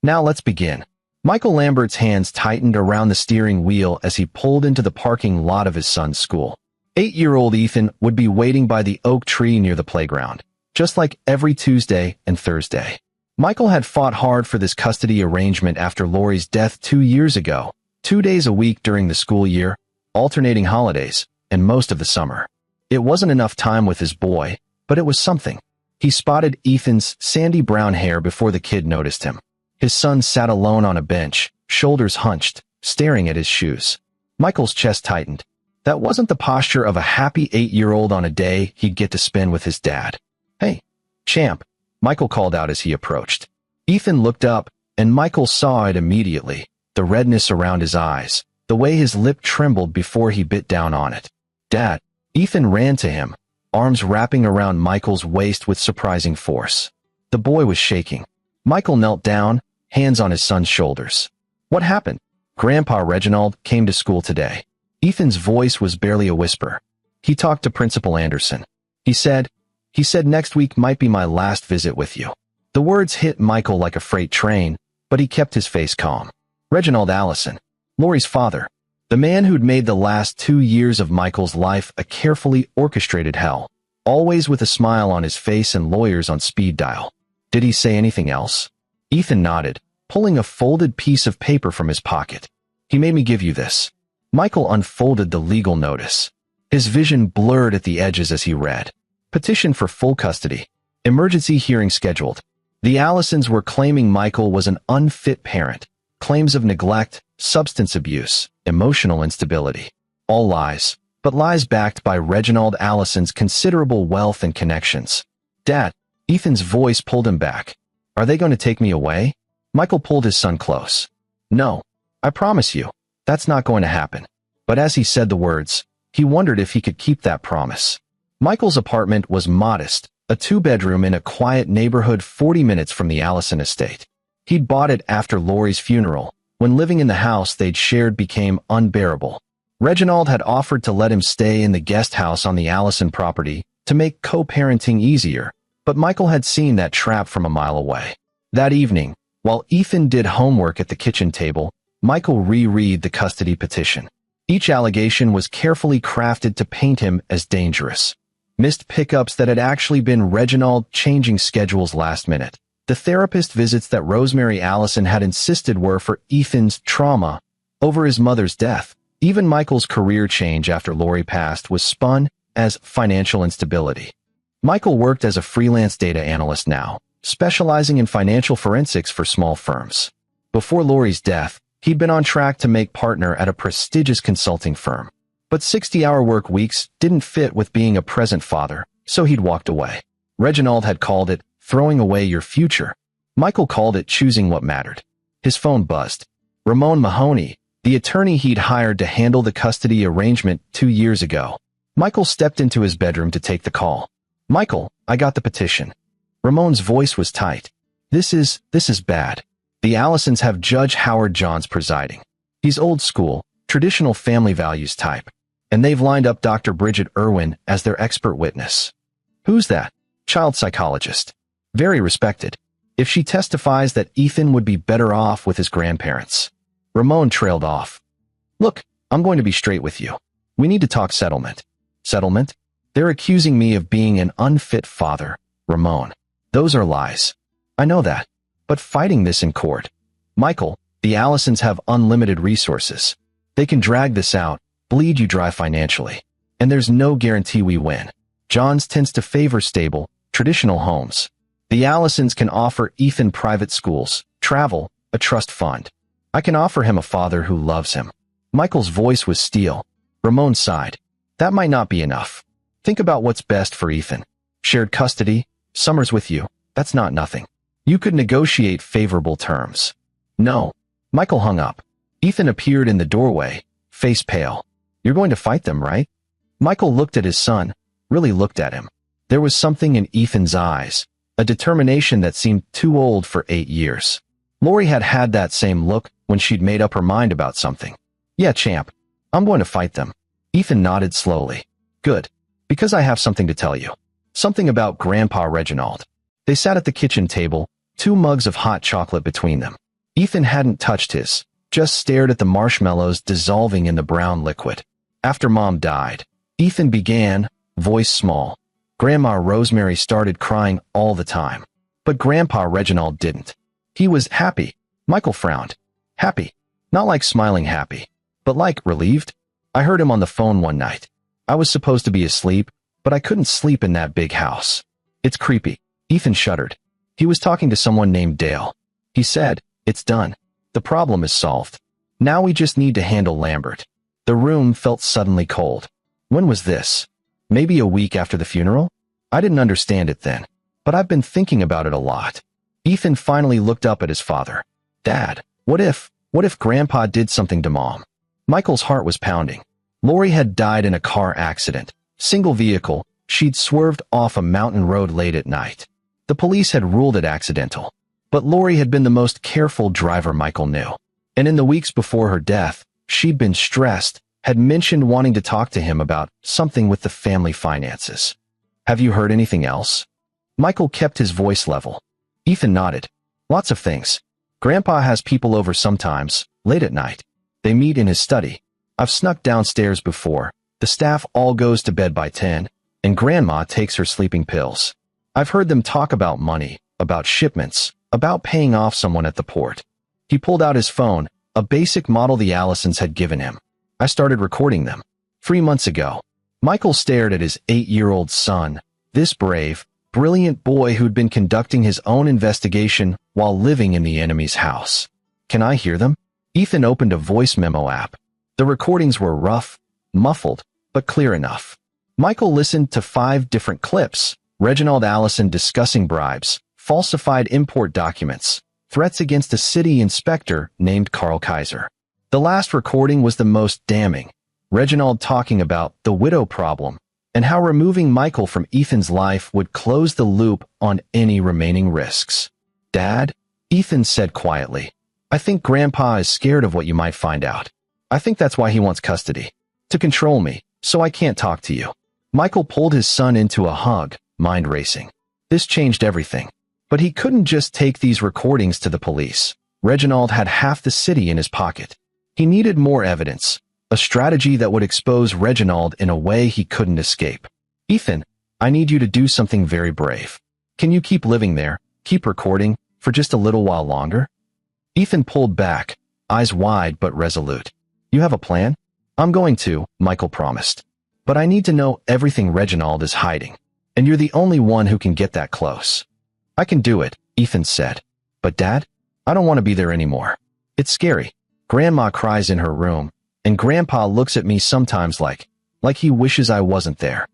Now let's begin. Michael Lambert's hands tightened around the steering wheel as he pulled into the parking lot of his son's school. 8-year-old Ethan would be waiting by the oak tree near the playground, just like every Tuesday and Thursday. Michael had fought hard for this custody arrangement after Lori's death 2 years ago, 2 days a week during the school year, alternating holidays, and most of the summer. It wasn't enough time with his boy, but it was something. He spotted Ethan's sandy brown hair before the kid noticed him. His son sat alone on a bench, shoulders hunched, staring at his shoes. Michael's chest tightened. That wasn't the posture of a happy 8-year-old on a day he'd get to spend with his dad. "Hey, champ," Michael called out as he approached. Ethan looked up, and Michael saw it immediately, the redness around his eyes, the way his lip trembled before he bit down on it. "Dad." Ethan ran to him, arms wrapping around Michael's waist with surprising force. The boy was shaking. Michael knelt down, hands on his son's shoulders. "What happened?" "Grandpa Reginald came to school today." Ethan's voice was barely a whisper. "He talked to Principal Anderson. He said next week might be my last visit with you." The words hit Michael like a freight train, but he kept his face calm. Reginald Allison, Lori's father, the man who'd made the last 2 years of Michael's life a carefully orchestrated hell, always with a smile on his face and lawyers on speed dial. Did he say anything else? Ethan nodded, pulling a folded piece of paper from his pocket. "He made me give you this." Michael unfolded the legal notice. His vision blurred at the edges as he read. Petition for full custody. Emergency hearing scheduled. The Allisons were claiming Michael was an unfit parent. Claims of neglect, substance abuse, emotional instability. All lies, but lies backed by Reginald Allison's considerable wealth and connections. "Dad," Ethan's voice pulled him back. "Are they going to take me away?" Michael pulled his son close. "No, I promise you, that's not going to happen." But as he said the words, he wondered if he could keep that promise. Michael's apartment was modest, a 2-bedroom in a quiet neighborhood 40 minutes from the Allison estate. He'd bought it after Lori's funeral, when living in the house they'd shared became unbearable. Reginald had offered to let him stay in the guest house on the Allison property to make co-parenting easier, but Michael had seen that trap from a mile away. That evening, while Ethan did homework at the kitchen table, Michael reread the custody petition. Each allegation was carefully crafted to paint him as dangerous. Missed pickups that had actually been Reginald changing schedules last minute. The therapist visits that Rosemary Allison had insisted were for Ethan's trauma over his mother's death. Even Michael's career change after Lori passed was spun as financial instability. Michael worked as a freelance data analyst now, specializing in financial forensics for small firms. Before Lori's death, he'd been on track to make partner at a prestigious consulting firm. But 60-hour work weeks didn't fit with being a present father, so he'd walked away. Reginald had called it throwing away your future. Michael called it choosing what mattered. His phone buzzed. Ramon Mahoney, the attorney he'd hired to handle the custody arrangement 2 years ago. Michael stepped into his bedroom to take the call. "Michael, I got the petition." Ramon's voice was tight. This is bad. The Allisons have Judge Howard Johns presiding. He's old school, traditional family values type. And they've lined up Dr. Bridget Irwin as their expert witness. "Who's that?" "Child psychologist. Very respected. If she testifies that Ethan would be better off with his grandparents." Ramon trailed off. "Look, I'm going to be straight with you. We need to talk settlement." "Settlement? They're accusing me of being an unfit father, Ramon. Those are lies. I know that. But fighting this in court. Michael, the Allisons have unlimited resources. They can drag this out, bleed you dry financially. And there's no guarantee we win. Johns tends to favor stable, traditional homes. The Allisons can offer Ethan private schools, travel, a trust fund. I can offer him a father who loves him." Michael's voice was steel. Ramon sighed. "That might not be enough. Think about what's best for Ethan. Shared custody, summers with you, that's not nothing. You could negotiate favorable terms." "No." Michael hung up. Ethan appeared in the doorway, face pale. "You're going to fight them, right?" Michael looked at his son, really looked at him. There was something in Ethan's eyes, a determination that seemed too old for 8 years. Lori had had that same look when she'd made up her mind about something. "Yeah, champ. I'm going to fight them." Ethan nodded slowly. "Good. Because I have something to tell you. Something about Grandpa Reginald." They sat at the kitchen table, 2 mugs of hot chocolate between them. Ethan hadn't touched his, just stared at the marshmallows dissolving in the brown liquid. After Mom died, Ethan began, voice small. Grandma Rosemary started crying all the time. But Grandpa Reginald didn't. He was happy. Michael frowned. Happy. Not like smiling happy, but like relieved. I heard him on the phone one night. I was supposed to be asleep, but I couldn't sleep in that big house. It's creepy. Ethan shuddered. He was talking to someone named Dale. He said, "It's done. The problem is solved. Now we just need to handle Lambert." The room felt suddenly cold. When was this? Maybe a week after the funeral? I didn't understand it then, but I've been thinking about it a lot. Ethan finally looked up at his father. Dad, what if Grandpa did something to Mom? Michael's heart was pounding. Lori had died in a car accident. Single vehicle, she'd swerved off a mountain road late at night. The police had ruled it accidental. But Lori had been the most careful driver Michael knew. And in the weeks before her death, she'd been stressed, had mentioned wanting to talk to him about something with the family finances. Have you heard anything else? Michael kept his voice level. Ethan nodded. Lots of things. Grandpa has people over sometimes, late at night. They meet in his study. I've snuck downstairs before. The staff all goes to bed by 10, and Grandma takes her sleeping pills. I've heard them talk about money, about shipments, about paying off someone at the port. He pulled out his phone, a basic model the Allisons had given him. I started recording them. 3 months ago. Michael stared at his 8-year-old son, this brave, brilliant boy who'd been conducting his own investigation while living in the enemy's house. Can I hear them? Ethan opened a voice memo app. The recordings were rough, muffled, but clear enough. Michael listened to 5 different clips. Reginald Allison discussing bribes, falsified import documents, threats against a city inspector named Carl Kaiser. The last recording was the most damning. Reginald talking about the widow problem and how removing Michael from Ethan's life would close the loop on any remaining risks. Dad, Ethan said quietly, I think Grandpa is scared of what you might find out. I think that's why he wants custody. To control me, so I can't talk to you. Michael pulled his son into a hug, mind racing. This changed everything. But he couldn't just take these recordings to the police. Reginald had half the city in his pocket. He needed more evidence, a strategy that would expose Reginald in a way he couldn't escape. Ethan, I need you to do something very brave. Can you keep living there, keep recording, for just a little while longer? Ethan pulled back, eyes wide but resolute. You have a plan? I'm going to, Michael promised. But I need to know everything Reginald is hiding. And you're the only one who can get that close. I can do it, Ethan said. But Dad, I don't want to be there anymore. It's scary. Grandma cries in her room, and Grandpa looks at me sometimes like he wishes I wasn't there.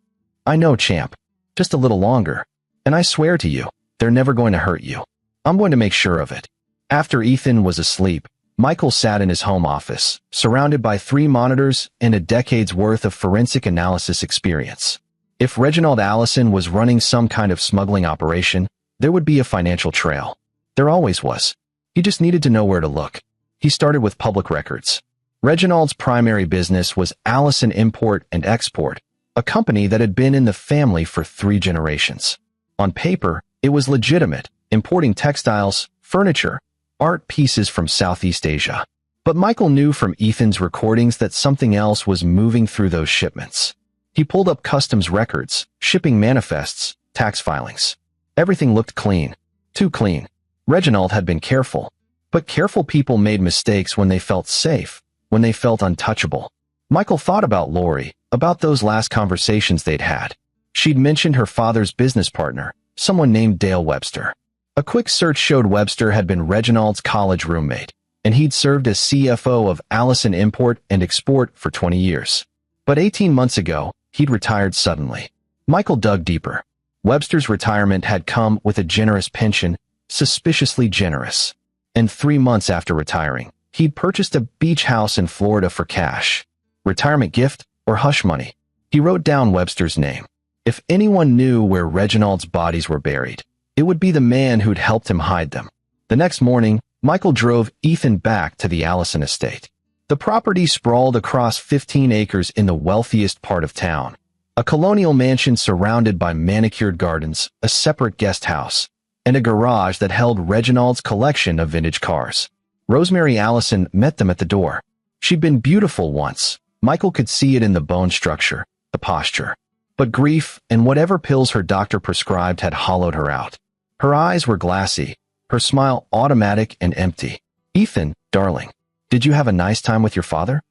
I know, champ. Just a little longer. And I swear to you, they're never going to hurt you. I'm going to make sure of it. After Ethan was asleep, Michael sat in his home office, surrounded by 3 monitors and a decade's worth of forensic analysis experience. If Reginald Allison was running some kind of smuggling operation, there would be a financial trail. There always was. He just needed to know where to look. He started with public records. Reginald's primary business was Allison Import and Export, a company that had been in the family for 3 generations. On paper, it was legitimate, importing textiles, furniture, art pieces from Southeast Asia. But Michael knew from Ethan's recordings that something else was moving through those shipments. He pulled up customs records, shipping manifests, tax filings. Everything looked clean. Too clean. Reginald had been careful. But careful people made mistakes when they felt safe, when they felt untouchable. Michael thought about Lori, about those last conversations they'd had. She'd mentioned her father's business partner, someone named Dale Webster. A quick search showed Webster had been Reginald's college roommate, and he'd served as CFO of Allison Import and Export for 20 years. But 18 months ago, he'd retired suddenly. Michael dug deeper. Webster's retirement had come with a generous pension, suspiciously generous. And 3 months after retiring, he'd purchased a beach house in Florida for cash. Retirement gift or hush money? He wrote down Webster's name. If anyone knew where Reginald's bodies were buried, it would be the man who'd helped him hide them. The next morning, Michael drove Ethan back to the Allison estate. The property sprawled across 15 acres in the wealthiest part of town. A colonial mansion surrounded by manicured gardens, a separate guest house, and a garage that held Reginald's collection of vintage cars. Rosemary Allison met them at the door. She'd been beautiful once. Michael could see it in the bone structure, the posture. But grief and whatever pills her doctor prescribed had hollowed her out. Her eyes were glassy, her smile automatic and empty. "Ethan, darling, did you have a nice time with your father?"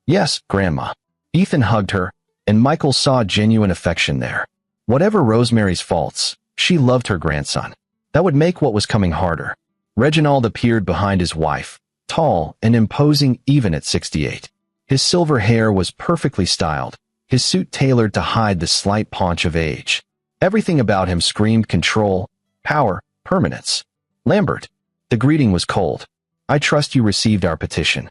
"Yes, Grandma." Ethan hugged her, and Michael saw genuine affection there. Whatever Rosemary's faults, she loved her grandson. That would make what was coming harder. Reginald appeared behind his wife, tall and imposing even at 68. His silver hair was perfectly styled, his suit tailored to hide the slight paunch of age. Everything about him screamed control, power, permanence. "Lambert." The greeting was cold. "I trust you received our petition."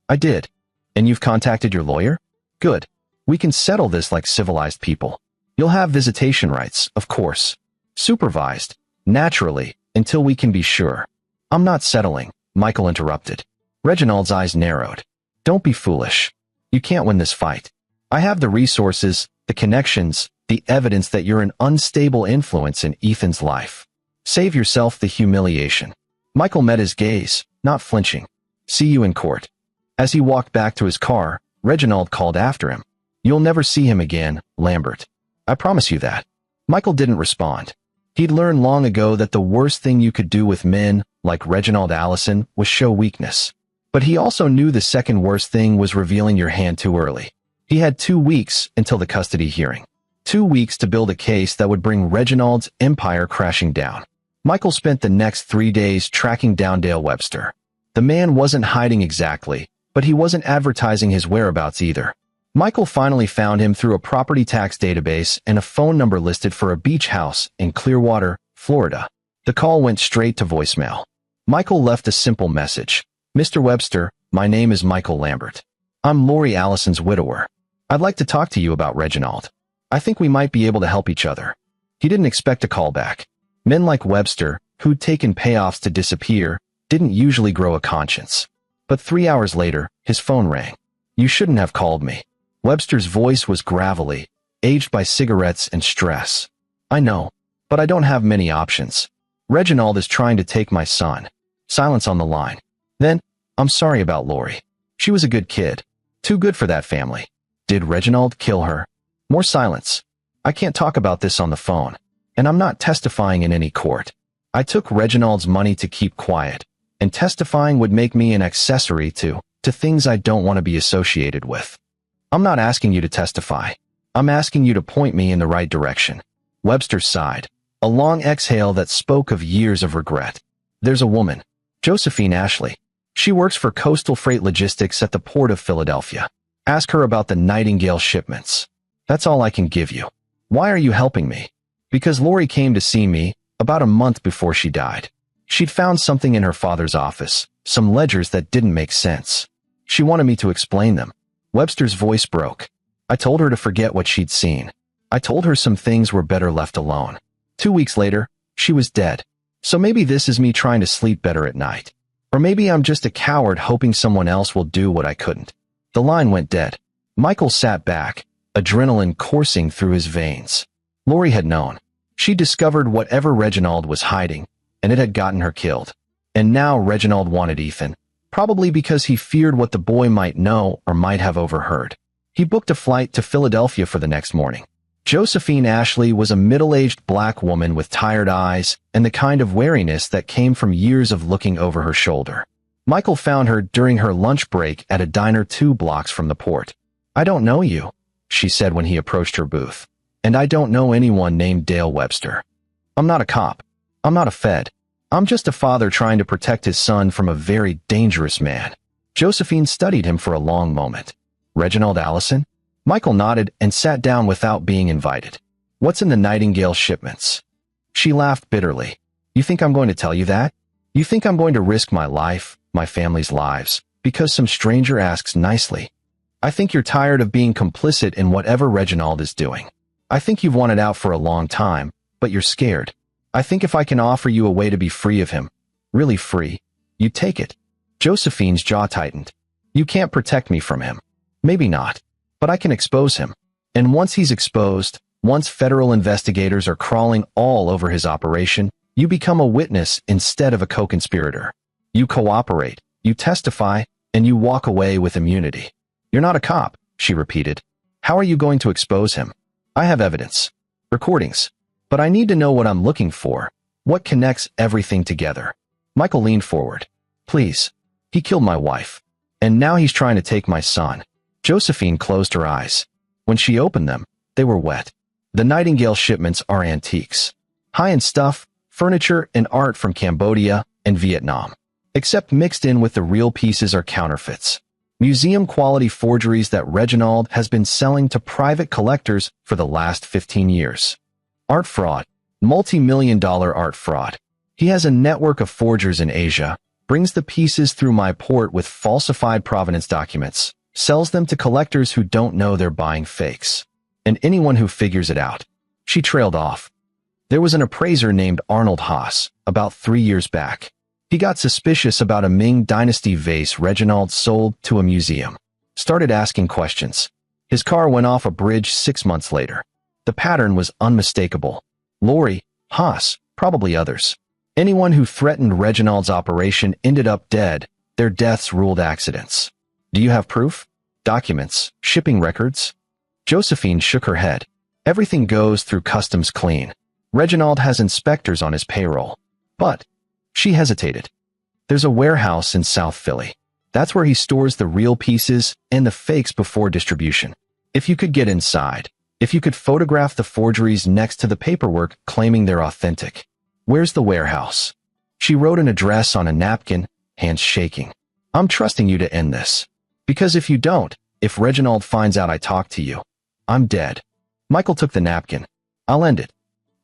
"I did." "And you've contacted your lawyer?" "Good. We can settle this like civilized people. You'll have visitation rights, of course. Supervised, naturally, until we can be sure." "I'm not settling," Michael interrupted. Reginald's eyes narrowed. "Don't be foolish. You can't win this fight. I have the resources, the connections, the evidence that you're an unstable influence in Ethan's life. Save yourself the humiliation." Michael met his gaze, not flinching. "See you in court." As he walked back to his car, Reginald called after him. "You'll never see him again, Lambert. I promise you that." Michael didn't respond. He'd learned long ago that the worst thing you could do with men, like Reginald Allison, was show weakness. But he also knew the second worst thing was revealing your hand too early. He had 2 weeks until the custody hearing. 2 weeks to build a case that would bring Reginald's empire crashing down. Michael spent the next 3 days tracking down Dale Webster. The man wasn't hiding exactly, but he wasn't advertising his whereabouts either. Michael finally found him through a property tax database and a phone number listed for a beach house in Clearwater, Florida. The call went straight to voicemail. Michael left a simple message. "Mr. Webster, my name is Michael Lambert. I'm Lori Allison's widower. I'd like to talk to you about Reginald. I think we might be able to help each other." He didn't expect a call back. Men like Webster, who'd taken payoffs to disappear, didn't usually grow a conscience. But 3 hours later, his phone rang. "You shouldn't have called me." Webster's voice was gravelly, aged by cigarettes and stress. "I know, but I don't have many options. Reginald is trying to take my son." Silence on the line. Then, "I'm sorry about Lori. She was a good kid. Too good for that family. Did Reginald kill her?" More silence. "I can't talk about this on the phone. And I'm not testifying in any court. I took Reginald's money to keep quiet, and testifying would make me an accessory to things I don't want to be associated with. I'm not asking you to testify. I'm asking you to point me in the right direction." Webster sighed, a long exhale that spoke of years of regret. "There's a woman, Josephine Ashley. She works for Coastal Freight Logistics at the Port of Philadelphia. Ask her about the Nightingale shipments. That's all I can give you." "Why are you helping me?" "Because Lori came to see me about a month before she died. She'd found something in her father's office, some ledgers that didn't make sense. She wanted me to explain them." Webster's voice broke. "I told her to forget what she'd seen. I told her some things were better left alone. 2 weeks later, she was dead. So maybe this is me trying to sleep better at night. Or maybe I'm just a coward hoping someone else will do what I couldn't." The line went dead. Michael sat back, adrenaline coursing through his veins. Lori had known. She discovered whatever Reginald was hiding, and it had gotten her killed. And now Reginald wanted Ethan, probably because he feared what the boy might know or might have overheard. He booked a flight to Philadelphia for the next morning. Josephine Ashley was a middle-aged black woman with tired eyes and the kind of wariness that came from years of looking over her shoulder. Michael found her during her lunch break at a diner 2 blocks from the port. "I don't know you," she said when he approached her booth. "And I don't know anyone named Dale Webster. I'm not a cop. I'm not a Fed. I'm just a father trying to protect his son from a very dangerous man." Josephine studied him for a long moment. "Reginald Allison?" Michael nodded and sat down without being invited. "What's in the Nightingale shipments?" She laughed bitterly. "You think I'm going to tell you that? You think I'm going to risk my life, my family's lives, because some stranger asks nicely? I think you're tired of being complicit in whatever Reginald is doing. I think you've wanted out for a long time, but you're scared. I think if I can offer you a way to be free of him, really free, you'd take it." Josephine's jaw tightened. "You can't protect me from him. Maybe not. But I can expose him. And once he's exposed, once federal investigators are crawling all over his operation, you become a witness instead of a co-conspirator. You cooperate, You testify, and you walk away with immunity. You're not a cop, she repeated. How are you going to expose him? I have evidence. Recordings. But I need to know what I'm looking for. What connects everything together? Michael leaned forward. Please. He killed my wife. And now he's trying to take my son. Josephine closed her eyes. When she opened them, they were wet. The Nightingale shipments are antiques. High-end stuff, furniture, and art from Cambodia and Vietnam. Except mixed in with the real pieces are counterfeits. Museum-quality forgeries that Reginald has been selling to private collectors for the last 15 years. Art fraud. Multi-million-dollar art fraud. He has a network of forgers in Asia, brings the pieces through my port with falsified provenance documents, sells them to collectors who don't know they're buying fakes. And anyone who figures it out. She trailed off. There was an appraiser named Arnold Haas, about 3 years back. He got suspicious about a Ming Dynasty vase Reginald sold to a museum. Started asking questions. His car went off a bridge 6 months later. The pattern was unmistakable. Lori, Haas, probably others. Anyone who threatened Reginald's operation ended up dead. Their deaths ruled accidents. Do you have proof? Documents? Shipping records? Josephine shook her head. Everything goes through customs clean. Reginald has inspectors on his payroll. But she hesitated. There's a warehouse in South Philly. That's where he stores the real pieces and the fakes before distribution. If you could get inside, if you could photograph the forgeries next to the paperwork claiming they're authentic. Where's the warehouse? She wrote an address on a napkin, hands shaking. I'm trusting you to end this. Because if you don't, if Reginald finds out I talked to you, I'm dead. Michael took the napkin. I'll end it.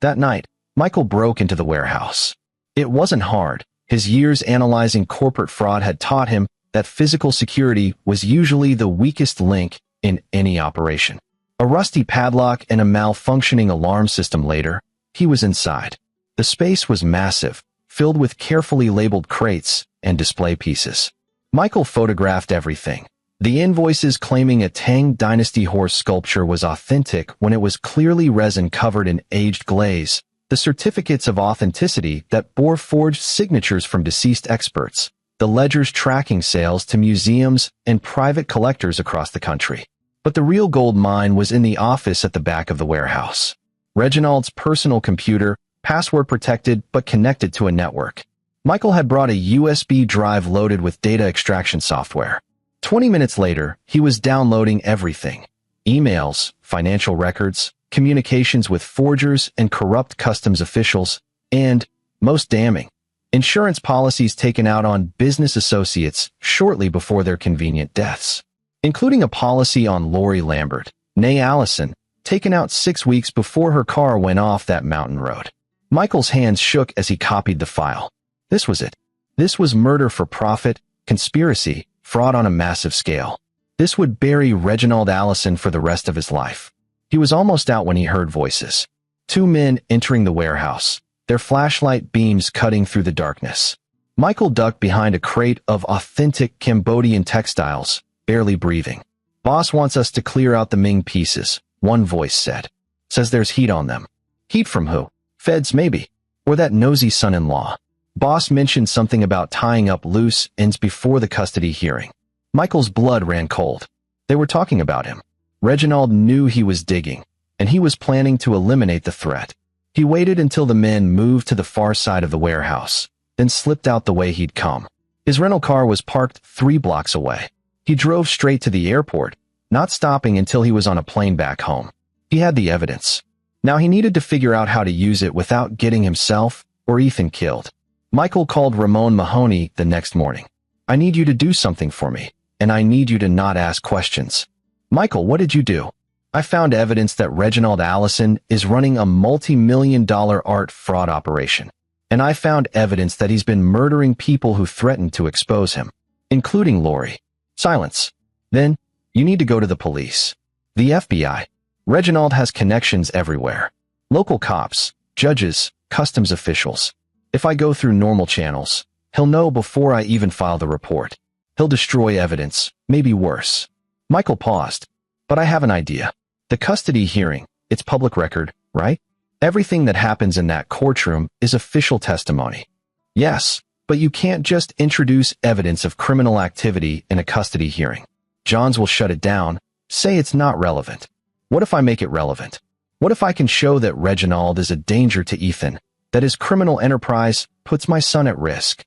That night, Michael broke into the warehouse. It wasn't hard. His years analyzing corporate fraud had taught him that physical security was usually the weakest link in any operation. A rusty padlock and a malfunctioning alarm system later, he was inside. The space was massive, filled with carefully labeled crates and display pieces. Michael photographed everything. The invoices claiming a Tang Dynasty horse sculpture was authentic when it was clearly resin covered in aged glaze. The certificates of authenticity that bore forged signatures from deceased experts. The ledgers tracking sales to museums and private collectors across the country. But the real gold mine was in the office at the back of the warehouse. Reginald's personal computer, password protected but connected to a network. Michael had brought a USB drive loaded with data extraction software. 20 minutes later, he was downloading everything. Emails, financial records, communications with forgers and corrupt customs officials, and, most damning, insurance policies taken out on business associates shortly before their convenient deaths, including a policy on Lori Lambert, née Allison, taken out 6 weeks before her car went off that mountain road. Michael's hands shook as he copied the file. This was it. This was murder for profit, conspiracy, fraud on a massive scale. This would bury Reginald Allison for the rest of his life. He was almost out when he heard voices. 2 men entering the warehouse, their flashlight beams cutting through the darkness. Michael ducked behind a crate of authentic Cambodian textiles, barely breathing. Boss wants us to clear out the Ming pieces, one voice said. Says there's heat on them. Heat from who? Feds, maybe. Or that nosy son-in-law. Boss mentioned something about tying up loose ends before the custody hearing. Michael's blood ran cold. They were talking about him. Reginald knew he was digging, and he was planning to eliminate the threat. He waited until the men moved to the far side of the warehouse, then slipped out the way he'd come. His rental car was parked 3 blocks away. He drove straight to the airport, not stopping until he was on a plane back home. He had the evidence. Now he needed to figure out how to use it without getting himself or Ethan killed. Michael called Ramon Mahoney the next morning. I need you to do something for me, and I need you to not ask questions. Michael, what did you do? I found evidence that Reginald Allison is running a multi-million-dollar art fraud operation. And I found evidence that he's been murdering people who threatened to expose him, including Lori. Silence. Then, you need to go to the police. The FBI. Reginald has connections everywhere. Local cops, judges, customs officials. If I go through normal channels, he'll know before I even file the report. He'll destroy evidence, maybe worse. Michael paused. But I have an idea. The custody hearing, it's public record, right? Everything that happens in that courtroom is official testimony. Yes, But you can't just introduce evidence of criminal activity in a custody hearing. Johns will shut it down, say it's not relevant. What if I make it relevant? What if I can show that Reginald is a danger to Ethan, that his criminal enterprise puts my son at risk?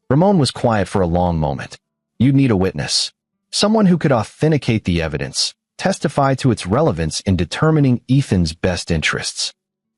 Ramon was quiet for a long moment. You'd need a witness. Someone who could authenticate the evidence, testify to its relevance in determining Ethan's best interests.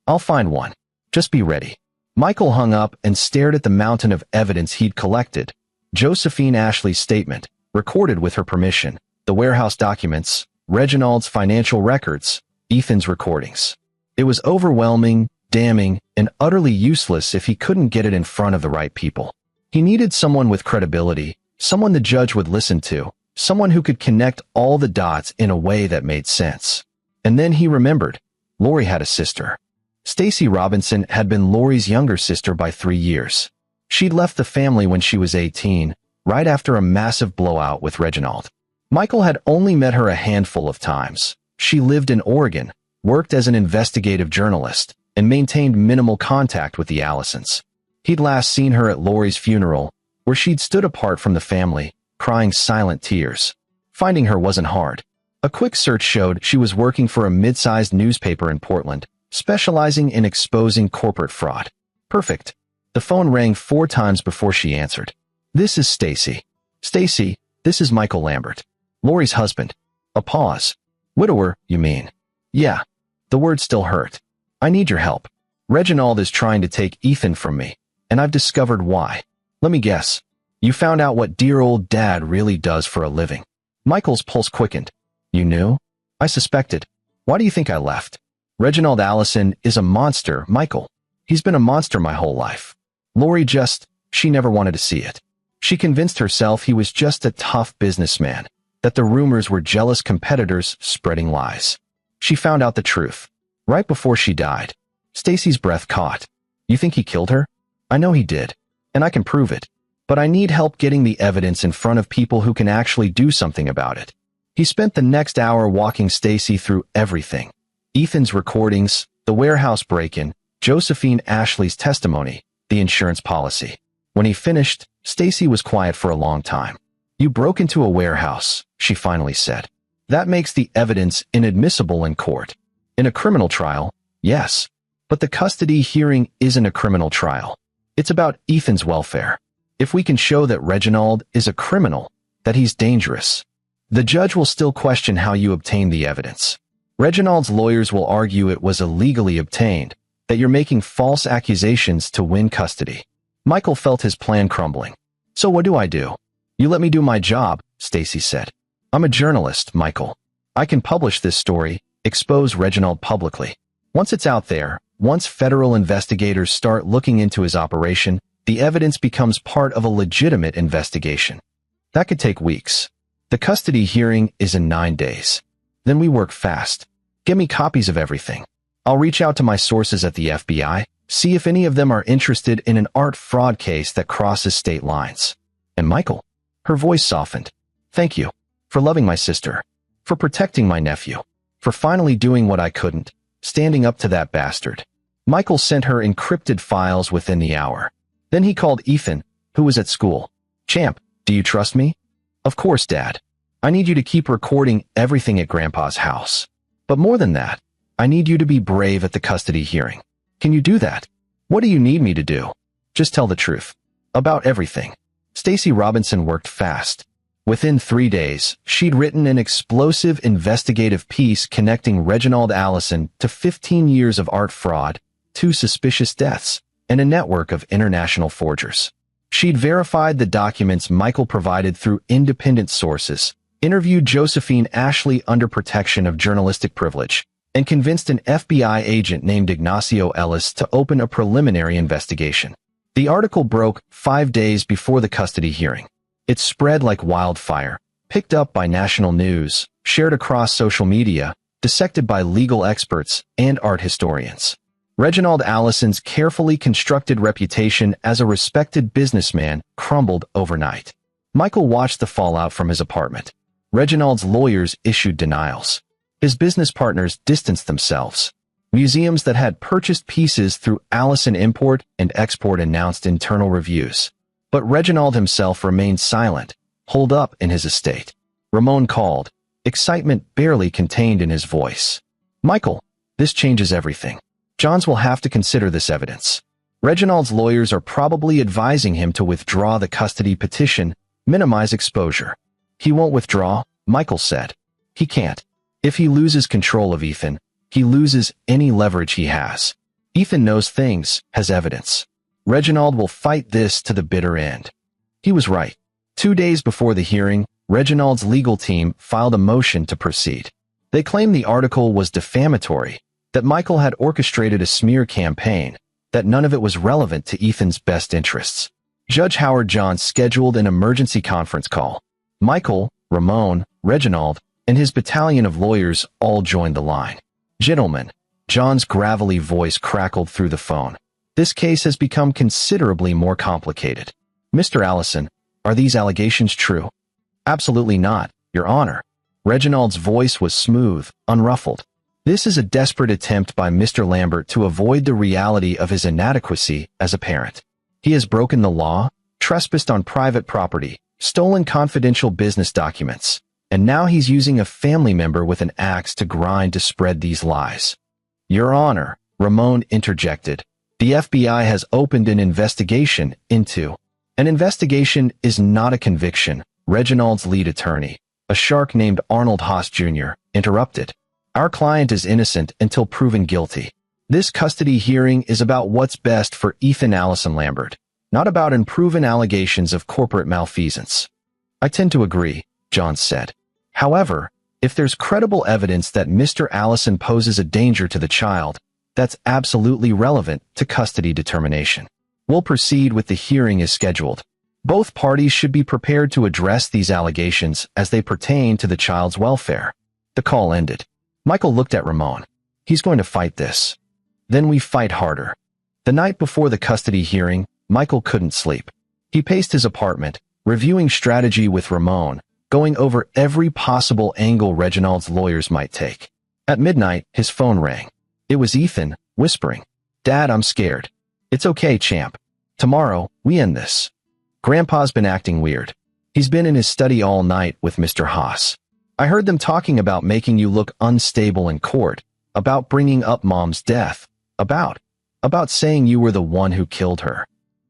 I'll find one. Just be ready. Michael hung up and stared at the mountain of evidence he'd collected. Josephine Ashley's statement, recorded with her permission, the warehouse documents, Reginald's financial records, Ethan's recordings. It was overwhelming, damning, and utterly useless if he couldn't get it in front of the right people. He needed someone with credibility, someone the judge would listen to, someone who could connect all the dots in a way that made sense. And then he remembered. Lori had a sister. Stacy Robinson had been Lori's younger sister by 3 years. She'd left the family when she was 18, right after a massive blowout with Reginald. Michael had only met her a handful of times. She lived in Oregon, worked as an investigative journalist, and maintained minimal contact with the Allisons. He'd last seen her at Lori's funeral, where she'd stood apart from the family, crying silent tears. Finding her wasn't hard. A quick search showed she was working for a mid-sized newspaper in Portland, specializing in exposing corporate fraud. Perfect. The phone rang 4 times before she answered. This is Stacy. Stacy, this is Michael Lambert. Lori's husband. A pause. Widower, you mean? Yeah. The word still hurt. I need your help. Reginald is trying to take Ethan from me, and I've discovered why. Let me guess. You found out what dear old dad really does for a living. Michael's pulse quickened. You knew? I suspected. Why do you think I left? Reginald Allison is a monster, Michael. He's been a monster my whole life. Lori she never wanted to see it. She convinced herself he was just a tough businessman, that the rumors were jealous competitors spreading lies. She found out the truth. Right before she died. Stacy's breath caught. You think he killed her? I know he did. And I can prove it. But I need help getting the evidence in front of people who can actually do something about it. He spent the next hour walking Stacy through everything. Ethan's recordings, the warehouse break-in, Josephine Ashley's testimony, the insurance policy. When he finished, Stacy was quiet for a long time. You broke into a warehouse, she finally said. That makes the evidence inadmissible in court. In a criminal trial, yes. But the custody hearing isn't a criminal trial. It's about Ethan's welfare. If we can show that Reginald is a criminal, that he's dangerous, the judge will still question how you obtained the evidence. Reginald's lawyers will argue it was illegally obtained, that you're making false accusations to win custody. Michael felt his plan crumbling. So what do? You let me do my job, Stacy said. I'm a journalist, Michael. I can publish this story, expose Reginald publicly. Once it's out there, once federal investigators start looking into his operation, the evidence becomes part of a legitimate investigation. That could take weeks. The custody hearing is in 9 days. Then we work fast. Get me copies of everything. I'll reach out to my sources at the FBI, see if any of them are interested in an art fraud case that crosses state lines. And Michael, her voice softened. Thank you. For loving my sister. For protecting my nephew. For finally doing what I couldn't, standing up to that bastard. Michael sent her encrypted files within the hour. Then he called Ethan, who was at school. Champ, do you trust me? Of course, Dad. I need you to keep recording everything at Grandpa's house. But more than that, I need you to be brave at the custody hearing. Can you do that? What do you need me to do? Just tell the truth. About everything. Stacy Robinson worked fast. Within 3 days, she'd written an explosive investigative piece connecting Reginald Allison to 15 years of art fraud, 2 suspicious deaths, and a network of international forgers. She'd verified the documents Michael provided through independent sources, interviewed Josephine Ashley under protection of journalistic privilege, and convinced an FBI agent named Ignacio Ellis to open a preliminary investigation. The article broke 5 days before the custody hearing. It spread like wildfire, picked up by national news, shared across social media, dissected by legal experts and art historians. Reginald Allison's carefully constructed reputation as a respected businessman crumbled overnight. Michael watched the fallout from his apartment. Reginald's lawyers issued denials. His business partners distanced themselves. Museums that had purchased pieces through Allison Import and Export announced internal reviews. But Reginald himself remained silent, holed up in his estate. Ramon called, excitement barely contained in his voice. Michael, this changes everything. Johns will have to consider this evidence. Reginald's lawyers are probably advising him to withdraw the custody petition, minimize exposure. He won't withdraw, Michael said. He can't. If he loses control of Ethan, he loses any leverage he has. Ethan knows things, has evidence. Reginald will fight this to the bitter end. He was right. 2 days before the hearing, Reginald's legal team filed a motion to proceed. They claimed the article was defamatory, that Michael had orchestrated a smear campaign, that none of it was relevant to Ethan's best interests. Judge Howard Johns scheduled an emergency conference call. Michael, Ramon, Reginald, and his battalion of lawyers all joined the line. Gentlemen, John's gravelly voice crackled through the phone. This case has become considerably more complicated. Mr. Allison, are these allegations true? Absolutely not, Your Honor. Reginald's voice was smooth, unruffled. This is a desperate attempt by Mr. Lambert to avoid the reality of his inadequacy as a parent. He has broken the law, trespassed on private property, stolen confidential business documents, and now he's using a family member with an axe to grind to spread these lies. Your Honor, Ramon interjected. The FBI has opened an investigation into. An investigation is not a conviction, Reginald's lead attorney, a shark named Arnold Haas Jr., interrupted. Our client is innocent until proven guilty. This custody hearing is about what's best for Ethan Allison Lambert, not about unproven allegations of corporate malfeasance. I tend to agree, Johns said. However, if there's credible evidence that Mr. Allison poses a danger to the child, that's absolutely relevant to custody determination. We'll proceed with the hearing as scheduled. Both parties should be prepared to address these allegations as they pertain to the child's welfare. The call ended. Michael looked at Ramon. He's going to fight this. Then we fight harder. The night before the custody hearing, Michael couldn't sleep. He paced his apartment, reviewing strategy with Ramon, going over every possible angle Reginald's lawyers might take. At midnight, his phone rang. It was Ethan, whispering, Dad, I'm scared. It's okay, champ. Tomorrow, we end this. Grandpa's been acting weird. He's been in his study all night with Mr. Haas. I heard them talking about making you look unstable in court, about bringing up Mom's death, about saying you were the one who killed her.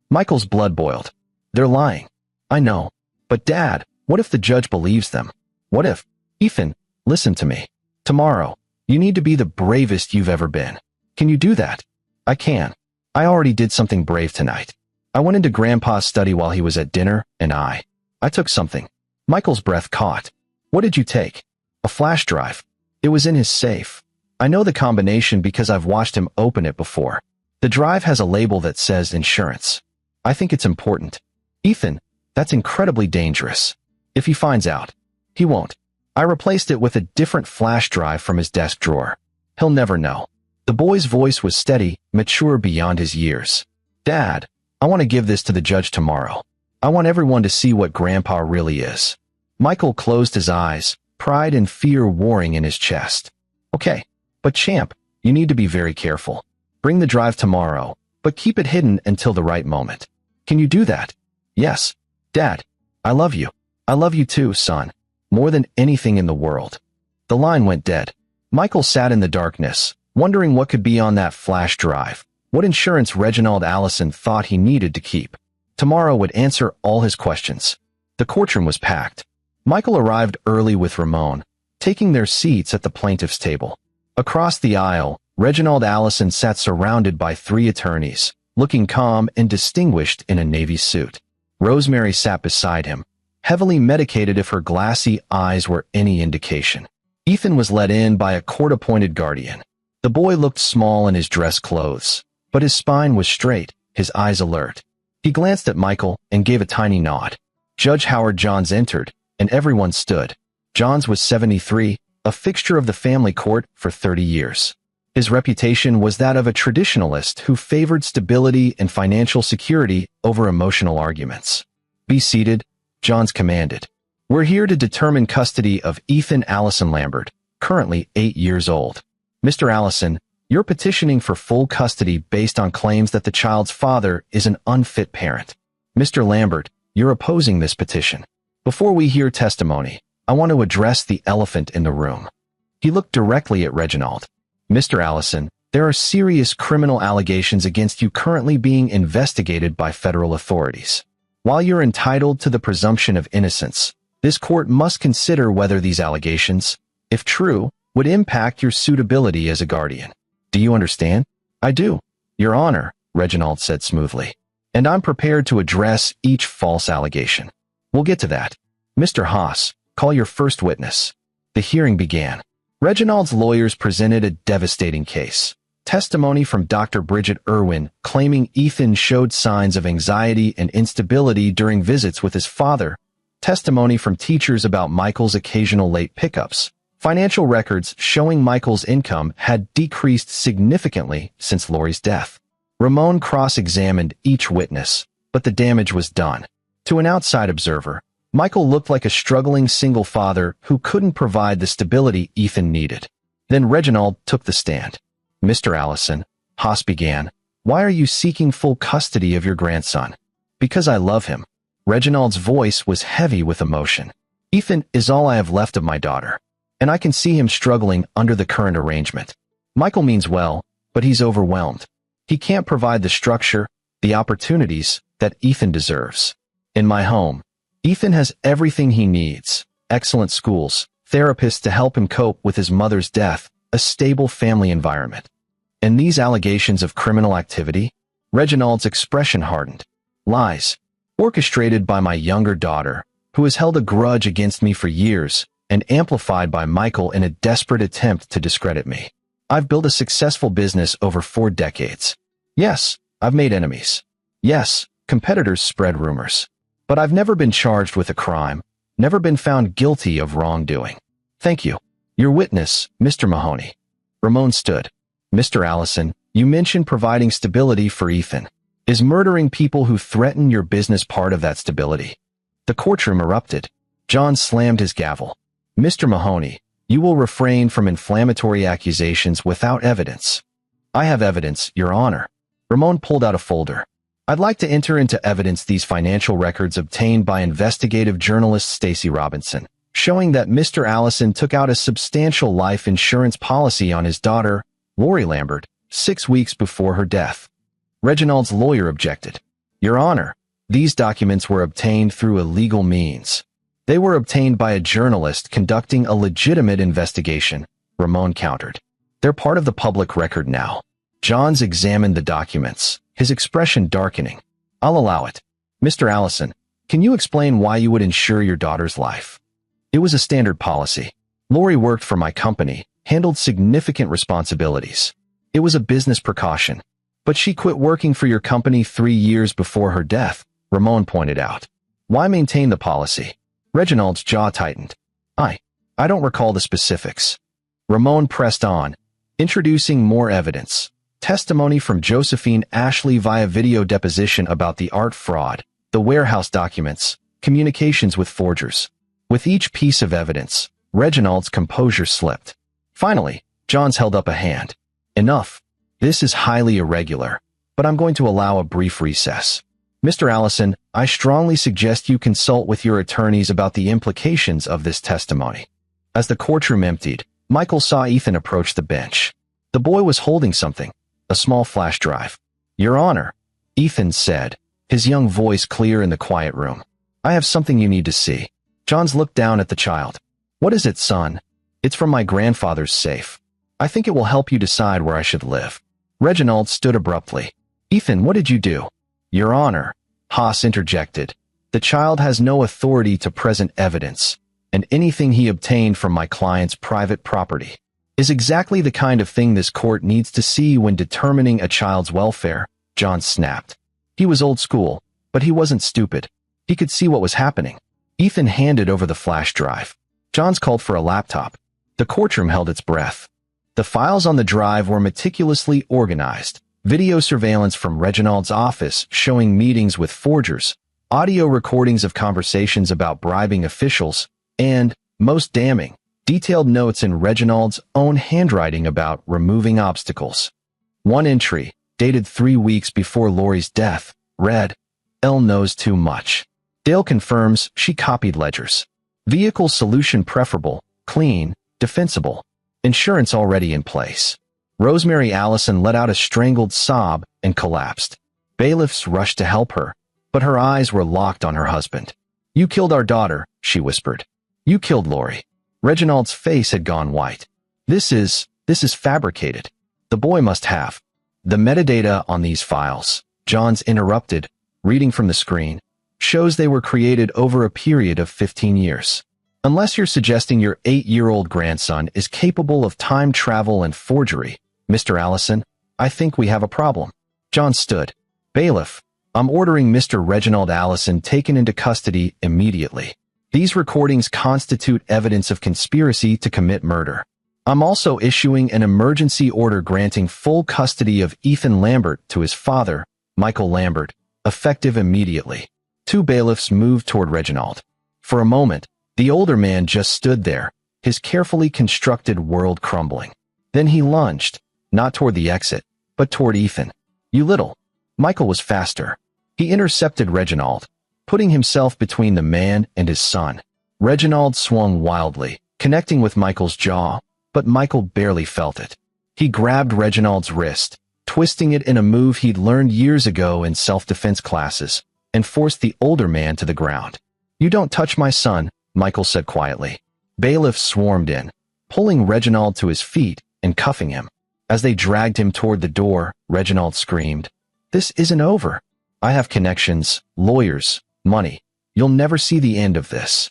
Michael's blood boiled. They're lying. I know. But Dad, what if the judge believes them? What if? Ethan, listen to me. Tomorrow, you need to be the bravest you've ever been. Can you do that? I can. I already did something brave tonight. I went into Grandpa's study while he was at dinner, and I took something. Michael's breath caught. What did you take? A flash drive. It was in his safe. I know the combination because I've watched him open it before. The drive has a label that says insurance. I think it's important. Ethan, that's incredibly dangerous. If he finds out, he won't. I replaced it with a different flash drive from his desk drawer. He'll never know. The boy's voice was steady, mature beyond his years. Dad, I want to give this to the judge tomorrow. I want everyone to see what Grandpa really is. Michael closed his eyes, pride and fear warring in his chest. Okay, but champ, you need to be very careful. Bring the drive tomorrow, but keep it hidden until the right moment. Can you do that? Yes. Dad, I love you. I love you too, son. More than anything in the world. The line went dead. Michael sat in the darkness, wondering what could be on that flash drive, what insurance Reginald Allison thought he needed to keep. Tomorrow would answer all his questions. The courtroom was packed. Michael arrived early with Ramon, taking their seats at the plaintiff's table. Across the aisle, Reginald Allison sat surrounded by 3 attorneys, looking calm and distinguished in a navy suit. Rosemary sat beside him, heavily medicated if her glassy eyes were any indication. Ethan was let in by a court-appointed guardian. The boy looked small in his dress clothes, but his spine was straight, his eyes alert. He glanced at Michael and gave a tiny nod. Judge Howard Johns entered, and everyone stood. Johns was 73, a fixture of the family court for 30 years. His reputation was that of a traditionalist who favored stability and financial security over emotional arguments. Be seated, Johns commanded. We're here to determine custody of Ethan Allison Lambert, currently 8 years old. Mr. Allison, you're petitioning for full custody based on claims that the child's father is an unfit parent. Mr. Lambert, you're opposing this petition. Before we hear testimony, I want to address the elephant in the room. He looked directly at Reginald. Mr. Allison, there are serious criminal allegations against you currently being investigated by federal authorities. While you're entitled to the presumption of innocence, this court must consider whether these allegations, if true, would impact your suitability as a guardian. Do you understand? I do, Your Honor, Reginald said smoothly. And I'm prepared to address each false allegation. We'll get to that. Mr. Haas, call your first witness. The hearing began. Reginald's lawyers presented a devastating case. Testimony from Dr. Bridget Irwin claiming Ethan showed signs of anxiety and instability during visits with his father. Testimony from teachers about Michael's occasional late pickups. Financial records showing Michael's income had decreased significantly since Lori's death. Ramon cross-examined each witness, but the damage was done. To an outside observer, Michael looked like a struggling single father who couldn't provide the stability Ethan needed. Then Reginald took the stand. Mr. Allison, Haas began, why are you seeking full custody of your grandson? Because I love him. Reginald's voice was heavy with emotion. Ethan is all I have left of my daughter, and I can see him struggling under the current arrangement. Michael means well, but he's overwhelmed. He can't provide the structure, the opportunities that Ethan deserves. In my home, Ethan has everything he needs: excellent schools, therapists to help him cope with his mother's death, a stable family environment. And these allegations of criminal activity? Reginald's expression hardened. Lies, orchestrated by my younger daughter, who has held a grudge against me for years, and amplified by Michael in a desperate attempt to discredit me. I've built a successful business over 4 decades. Yes, I've made enemies. Yes, competitors spread rumors. But I've never been charged with a crime, never been found guilty of wrongdoing. Thank you. Your witness, Mr. Mahoney. Ramon stood. Mr. Allison, you mentioned providing stability for Ethan. Is murdering people who threaten your business part of that stability? The courtroom erupted. John slammed his gavel. Mr. Mahoney, you will refrain from inflammatory accusations without evidence. I have evidence, Your Honor. Ramon pulled out a folder. I'd like to enter into evidence these financial records obtained by investigative journalist Stacy Robinson, showing that Mr. Allison took out a substantial life insurance policy on his daughter, Lori Lambert, 6 weeks before her death. Reginald's lawyer objected. Your Honor, these documents were obtained through illegal means. They were obtained by a journalist conducting a legitimate investigation, Ramon countered. They're part of the public record now. Johns examined the documents, his expression darkening. I'll allow it. Mr. Allison, can you explain why you would insure your daughter's life? It was a standard policy. Lori worked for my company, handled significant responsibilities. It was a business precaution. But she quit working for your company 3 years before her death, Ramon pointed out. Why maintain the policy? Reginald's jaw tightened. I don't recall the specifics. Ramon pressed on, introducing more evidence. Testimony from Josephine Ashley via video deposition about the art fraud, the warehouse documents, communications with forgers. With each piece of evidence, Reginald's composure slipped. Finally, Johns held up a hand. Enough. This is highly irregular, but I'm going to allow a brief recess. Mr. Allison, I strongly suggest you consult with your attorneys about the implications of this testimony. As the courtroom emptied, Michael saw Ethan approach the bench. The boy was holding something, a small flash drive. Your Honor, Ethan said, his young voice clear in the quiet room. I have something you need to see. Johns looked down at the child. What is it, son? It's from my grandfather's safe. I think it will help you decide where I should live. Reginald stood abruptly. Ethan, what did you do? Your Honor, Haas interjected. The child has no authority to present evidence, and anything he obtained from my client's private property is exactly the kind of thing this court needs to see when determining a child's welfare, John snapped. He was old school, but he wasn't stupid. He could see what was happening. Ethan handed over the flash drive. Johns called for a laptop. The courtroom held its breath. The files on the drive were meticulously organized. Video surveillance from Reginald's office showing meetings with forgers, audio recordings of conversations about bribing officials, and, most damning, detailed notes in Reginald's own handwriting about removing obstacles. One entry, dated 3 weeks before Lori's death, read, Elle knows too much. Dale confirms she copied ledgers. Vehicle solution preferable, clean, defensible. Insurance already in place. Rosemary Allison let out a strangled sob and collapsed. Bailiffs rushed to help her, but her eyes were locked on her husband. "You killed our daughter," she whispered. "You killed Lori." Reginald's face had gone white. This is fabricated. The boy must have. The metadata on these files, Johns interrupted, reading from the screen, shows they were created over a period of 15 years. Unless you're suggesting your 8-year-old grandson is capable of time travel and forgery, Mr. Allison, I think we have a problem. John stood. "Bailiff, I'm ordering Mr. Reginald Allison taken into custody immediately. These recordings constitute evidence of conspiracy to commit murder. I'm also issuing an emergency order granting full custody of Ethan Lambert to his father, Michael Lambert, effective immediately." Two bailiffs moved toward Reginald. For a moment, the older man just stood there, his carefully constructed world crumbling. Then he lunged, not toward the exit, but toward Ethan. "You little." Michael was faster. He intercepted Reginald, putting himself between the man and his son. Reginald swung wildly, connecting with Michael's jaw, but Michael barely felt it. He grabbed Reginald's wrist, twisting it in a move he'd learned years ago in self-defense classes, and forced the older man to the ground. "You don't touch my son," Michael said quietly. Bailiffs swarmed in, pulling Reginald to his feet and cuffing him. As they dragged him toward the door, Reginald screamed, "This isn't over. I have connections, lawyers, money. You'll never see the end of this."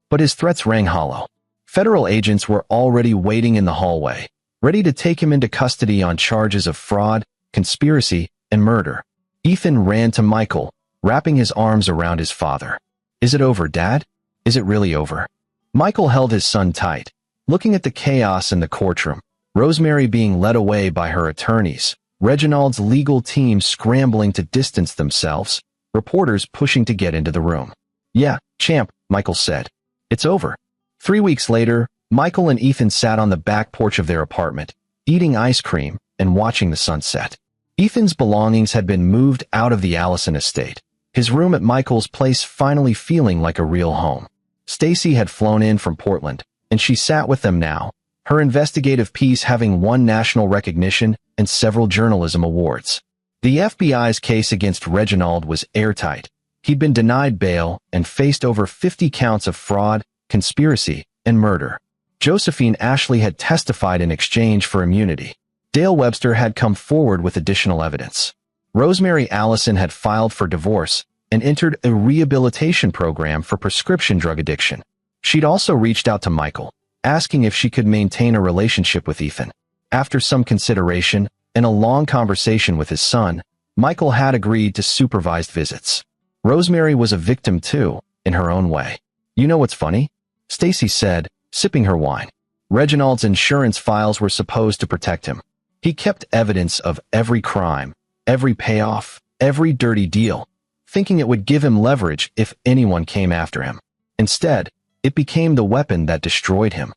But his threats rang hollow. Federal agents were already waiting in the hallway, ready to take him into custody on charges of fraud, conspiracy, and murder. Ethan ran to Michael, wrapping his arms around his father. "Is it over, Dad? Is it really over?" Michael held his son tight, looking at the chaos in the courtroom, Rosemary being led away by her attorneys, Reginald's legal team scrambling to distance themselves, reporters pushing to get into the room. "Yeah, champ," Michael said. "It's over." 3 weeks later, Michael and Ethan sat on the back porch of their apartment, eating ice cream and watching the sunset. Ethan's belongings had been moved out of the Allison estate, his room at Michael's place finally feeling like a real home. Stacy had flown in from Portland, and she sat with them now, her investigative piece having won national recognition and several journalism awards. The FBI's case against Reginald was airtight. He'd been denied bail and faced over 50 counts of fraud, conspiracy, and murder. Josephine Ashley had testified in exchange for immunity. Dale Webster had come forward with additional evidence. Rosemary Allison had filed for divorce and entered a rehabilitation program for prescription drug addiction. She'd also reached out to Michael, asking if she could maintain a relationship with Ethan. After some consideration and a long conversation with his son, Michael had agreed to supervised visits. Rosemary was a victim too, in her own way. "You know what's funny?" Stacy said, sipping her wine. "Reginald's insurance files were supposed to protect him. He kept evidence of every crime, every payoff, every dirty deal, thinking it would give him leverage if anyone came after him. Instead, it became the weapon that destroyed him."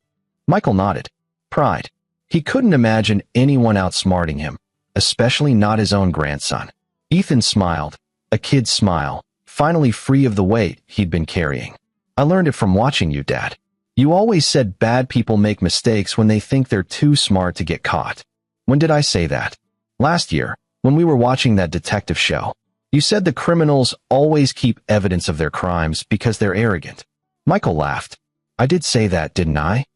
Michael nodded. Pride. He couldn't imagine anyone outsmarting him, especially not his own grandson. Ethan smiled, a kid's smile, finally free of the weight he'd been carrying. "I learned it from watching you, Dad. You always said bad people make mistakes when they think they're too smart to get caught." "When did I say that?" "Last year, when we were watching that detective show. You said the criminals always keep evidence of their crimes because they're arrogant." Michael laughed. "I did say that, didn't I?"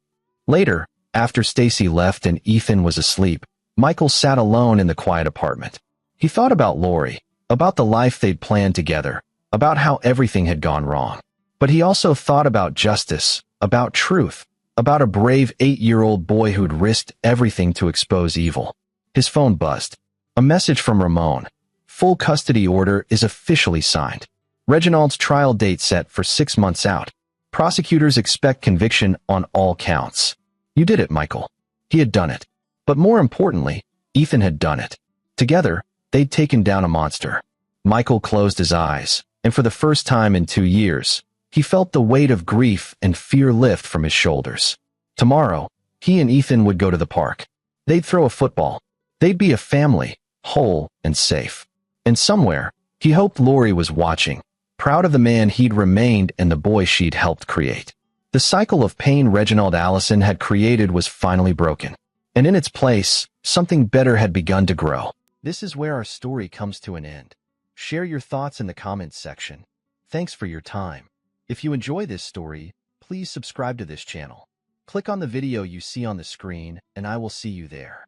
Later, after Stacy left and Ethan was asleep, Michael sat alone in the quiet apartment. He thought about Lori, about the life they'd planned together, about how everything had gone wrong. But he also thought about justice, about truth, about a brave 8-year-old boy who'd risked everything to expose evil. His phone buzzed. A message from Ramon. "Full custody order is officially signed. Reginald's trial date set for 6 months out. Prosecutors expect conviction on all counts." "You did it, Michael." He had done it. But more importantly, Ethan had done it. Together, they'd taken down a monster. Michael closed his eyes, and for the first time in 2 years, he felt the weight of grief and fear lift from his shoulders. Tomorrow, he and Ethan would go to the park. They'd throw a football. They'd be a family, whole and safe. And somewhere, He hoped Lori was watching, proud of the man he'd remained and the boy she'd helped create. The cycle of pain Reginald Allison had created was finally broken, and in its place, something better had begun to grow. This is where our story comes to an end. Share your thoughts in the comments section. Thanks for your time. If you enjoy this story, please subscribe to this channel. Click on the video you see on the screen, and I will see you there.